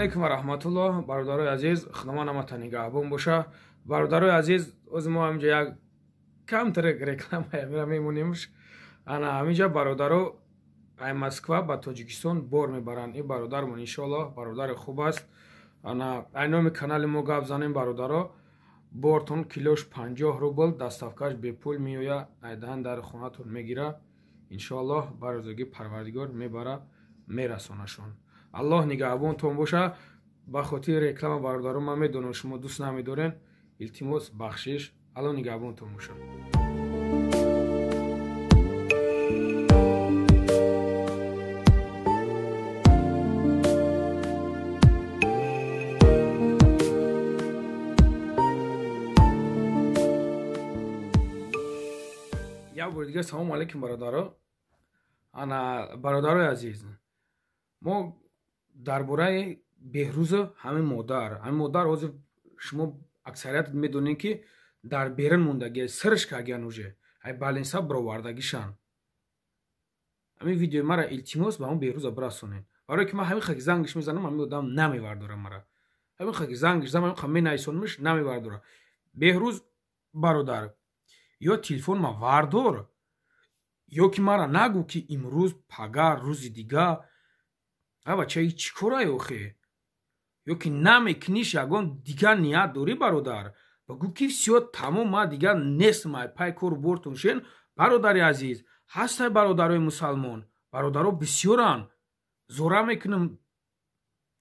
алейкум ва раҳматуллоҳ. Бародарои азиз, худомон ҳаматон нигаҳбон боша. Бародарои азиз, оз мо ҳамҷа як камтар реклама мемонемш. Ана ҳаминҷа бародаро ай Москва ба Тоҷикистон бор мебаранд. Ин бародармон иншоаллоҳ бародари хуб аст. Ана ай номи канали мо гап занем бародаро. Бортон килош 50 рубл доставкаш бепул меоя, айдан дар хонатон мегира. Иншоаллоҳ барозаги Парвардигор мебара, мерасонашон. аллоҳ нигаҳбонтон боша. ба хотири реклама бародаро ман медонам шумо дӯст намедорен. илтимос бахшиш. аллоҳ нигаҳбонтон боша. як бори дигар салому алейкум бародаро. ана бародарои азиз, мо дар бораи беҳрӯза ҳамин модар ҳозир шумо аксарият медонед ки дар берун мондагӣ сирш кагиян уже ай баленса бировардагишан. ҳамин видеои мара илтимос ба ҳамн беҳрӯза бирасонед. барое ки ман ҳамин хаки зангиш мезанам, ҳамин одам намевардора мара. ҳамин хаки зангиш зам ҳамин хам менависонамш намевардора. беҳрӯз бародар, ё телефон ма вардор, ё ки мара нагӯ ки имрӯз пагар рӯзи дигар. бача чӣ корае охе? ё ки намекуниш ягон дигар ният дорӣ бародар? багӯ ки всё тамом, ма дигар нестам, ай пай кору бортон шен. бародари азиз, ҳастай бародарои мусалмон, бародаро бисёранд. зора мекунам,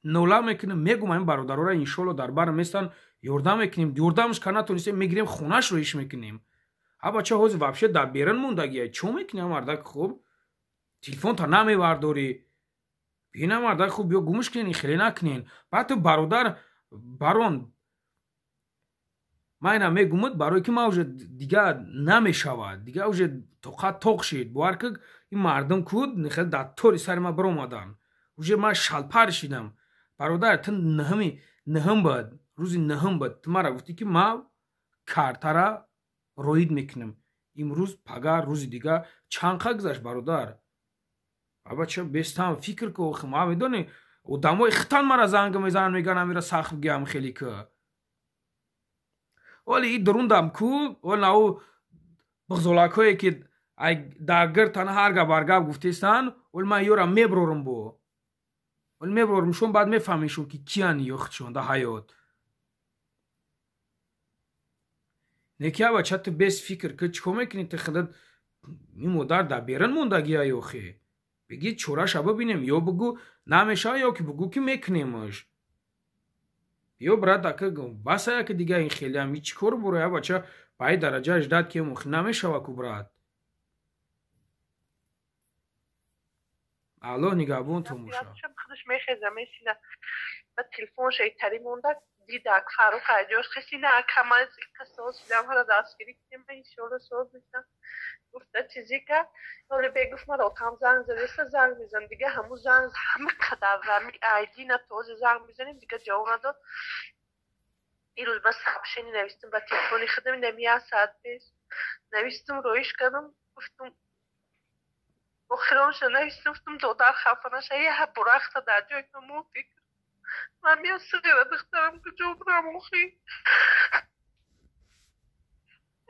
нола мекунам, мегӯм ин бародарора иншоалло дар бар местан, ёрдам мекунем. ёрдамш ка натонистем, мегирем хонашро иш мекунем. бача ҳозир вообще дар берун мондагия чо мекунем мардак хуб? телефонта намевардорӣ. бина мардак хуб, ё гумш кунен, хеле накунен. баъд ту бародар барон майна мегумад, барое ки ма уже дигар намешавад, дигар уже тоқат тоқ шид. бовар ки ин мардум куд нихел дар тори сари ма биромадан. уже ма шалпар шидам. бародар ту наҳам бад, рӯзи наҳам бад. ту мара гуфтӣ ки ма картара роид мекунам. имрӯз пагар, рӯзи дигар чанқа гузашт бародар. бача бестам фикр ко, ма медони одамои хитан мара занга мезананд, меган амира сахт гиям хеле ка. оли и дурундам ку, оли нау буғзолакое ки ай дагир тана ҳарга баргаб гуфтестан, оли ман ёра меброрум бо. оли меброрум шон, баъд мефаҳмишон ки киян ёхтшон да ҳаёт. некия бача ту бес фикр ки чико мекунӣ ту худат ин модар дар берун мондагия ёхе. бигӣ чораша бибинем, ё бигӯ намешава, ё ки бигӯ ки мекунемаш. ё брат ака баса яки дигар ин хелиам и чӣ кор бурая бача ба ин дараҷааш дад ки охи намешава ку брат. аллоҳ нигаҳбонтон боша. خودش میخزه میسینه و تلفنش ایتری مونده دیدک فاروق اجاش خسینه اکم از قصاص شدم هر دستگیری کنیم انشالله سوز میشم. گفته چیزی که ولی بگفت مرا کم زنگ زده زنگ میزن دیگه همون زنگ همه قدر رمی ایدی نتوز زنگ میزنیم دیگه جواب نداد. این روز بس حبشنی نویستم با تلفنی خودم نمیه ساعت پیش نویستم رویش کردم گفتم آخرانش نویستم گفتم دادر خفه نشه یه براخته در جای نمو فکر من میاد سقیره دخترم که جبرم اخی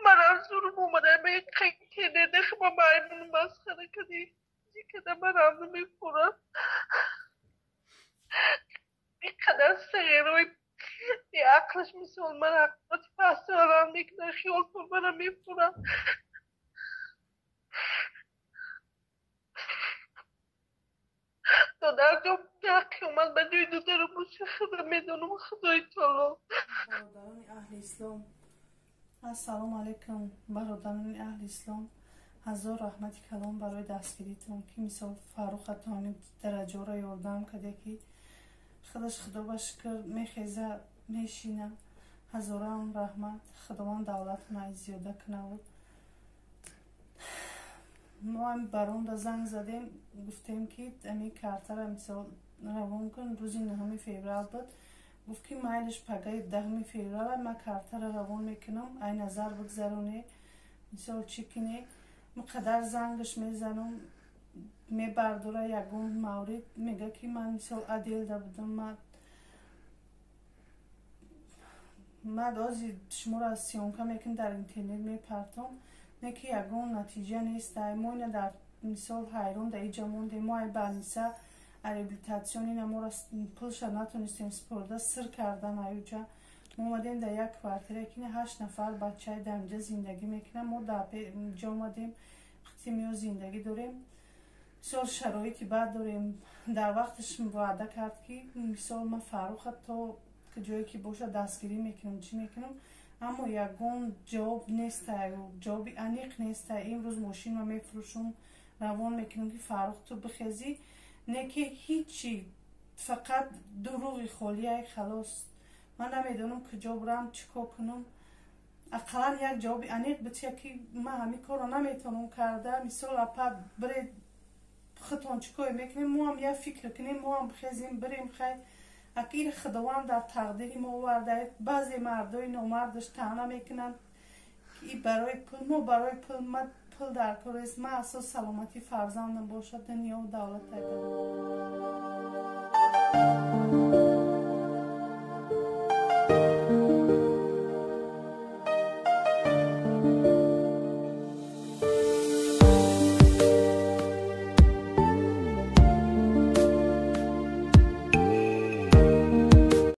من از ظلم اومده به یک خیلی دیده خب مایمون مسخره کدی چی کده من هم نمیپورم این قدر سقیره و یه عقلش میسون من عقلت پسته آرم میکنه خیال کن منم میپورم دادر جا یکی اومد به جای دادر باشه خدا میدونم خدای تعالی. برادران اهل اسلام السلام علیکم. برادران اهل اسلام هزار رحمت کلام برای دستگیریتون که مثال فاروق تانی درجه را یاردم کده که خودش خدا با شکر میخیزه میشینه. هزاران رحمت خداوند دولتون زیاده کنه. ما هم برام دا زنگ زدیم گفتیم که امی کارتر مثال روان کن روزی 9 فوریه بود. گفت که مایلش پگاه 10 فوریه ما کارتر روان میکنم ای نظر بگذارونه مثال چی کنی مقدر زنگش میزنم میبرداره یکون مورد میگه که من مثال عدیل دا بودم ما من دازی شما را سیونکا میکن در اینترنت میپرتم نه که یگون نتیجه نیست. ما اینه در مثال حیرون در اینجا مونده ما بانیسه ریبیلیتاسیون اینه ما را پلش نتونستیم سپرده سر کردن ایوجا. ما اومدیم در یک کوارتره که 8 نفر بچه در اینجا زندگی میکنن. ما در اینجا اومدیم خطیمی زندگی داریم. مثال شرایطی بعد داریم. در وقتش وعده کرد که مثال من فاروق تا که جایی که باشه دستگیری میکنم چی میکنم، اما یگون جواب نیست، جواب انیق نیست. امروز ماشین رو میفروشم روان میکنم که فاروق تو بخیزی، نه که هیچی، فقط دروغی خالیه خلاص. من نمیدونم کجا برم چیکار کنم. اقلا یک جواب انیق بچه که من همین کار رو نمیتونم کرده. مثال اپا برید خطون چیکار میکنیم، ما هم یه فکر کنیم، ما هم بخیزیم بریم خیلی اکیر خداوند در تقدیر ما ورده. بعضی مردای نامردش تنها میکنن که برای پول، ما برای پول در کار است. من اساس سلامتی فرزندم باشد دنیا و دولت دارم.